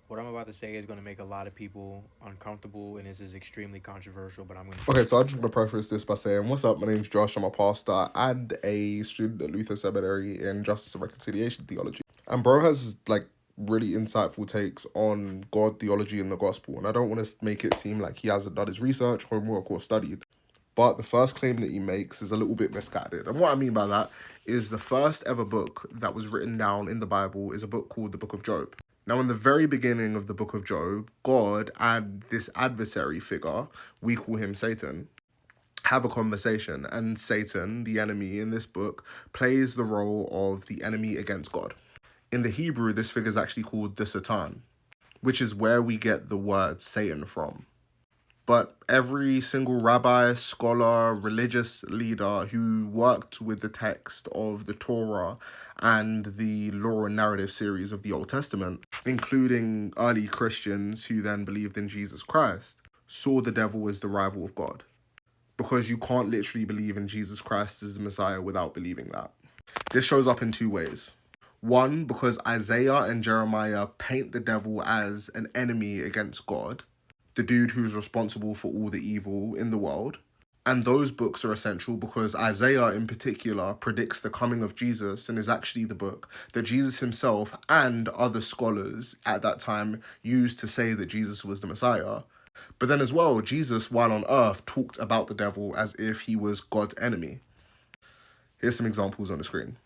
What I'm about to say is going to make a lot of people uncomfortable, and this is extremely controversial, but I'm going to Okay, say so I just want to preface this by saying, what's up? My name's Josh. I'm a pastor and a student at Luther Seminary in Justice and Reconciliation Theology. And bro has like really insightful takes on God, theology, and the gospel. And I don't want to make it seem like he hasn't done his research, homework, or studied. But the first claim that he makes is a little bit misguided. And what I mean by that is the first ever book that was written down in the Bible is a book called the Book of Job. Now, in the very beginning of the Book of Job, God and this adversary figure, we call him Satan, have a conversation, and Satan, the enemy in this book, plays the role of the enemy against God. In the Hebrew, this figure is actually called the Satan, which is where we get the word Satan from. But every single rabbi, scholar, religious leader who worked with the text of the Torah and the law and narrative series of the Old Testament, including early Christians who then believed in Jesus Christ, saw the devil as the rival of God. Because you can't literally believe in Jesus Christ as the Messiah without believing that. This shows up in two ways. One, because Isaiah and Jeremiah paint the devil as an enemy against God, the dude who's responsible for all the evil in the world. And those books are essential because Isaiah in particular predicts the coming of Jesus and is actually the book that Jesus himself and other scholars at that time used to say that Jesus was the Messiah. But then as well, Jesus, while on earth, talked about the devil as if he was God's enemy. Here's some examples on the screen.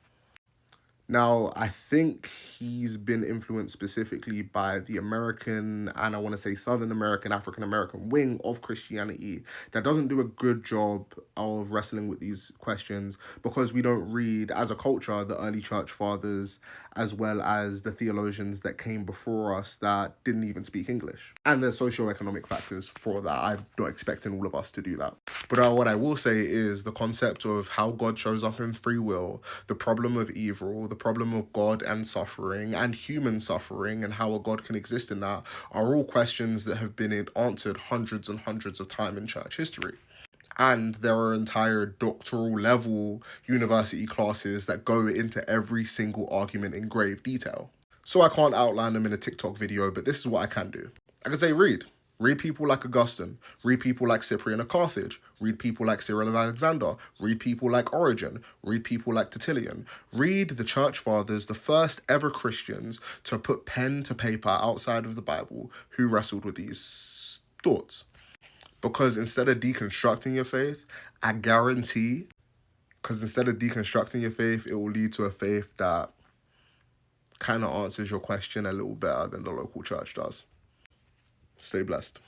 Now, I think he's been influenced specifically by the American and I want to say Southern American, African American wing of Christianity that doesn't do a good job of wrestling with these questions because we don't read, as a culture, the early church fathers as well as the theologians that came before us that didn't even speak English. And there's socioeconomic factors for that. I'm not expecting all of us to do that. But what I will say is the concept of how God shows up in free will, the problem of evil, the problem of God and suffering, and human suffering, and how a God can exist in that, are all questions that have been answered hundreds and hundreds of times in church history. And there are entire doctoral level university classes that go into every single argument in grave detail. So I can't outline them in a TikTok video, but this is what I can do. I can say read. Read people like Augustine. Read people like Cyprian of Carthage. Read people like Cyril of Alexander. Read people like Origen. Read people like Tertullian. Read the church fathers, the first ever Christians to put pen to paper outside of the Bible who wrestled with these thoughts. Because instead of deconstructing your faith, I guarantee, because instead of deconstructing your faith, it will lead to a faith that kind of answers your question a little better than the local church does. Stay blessed.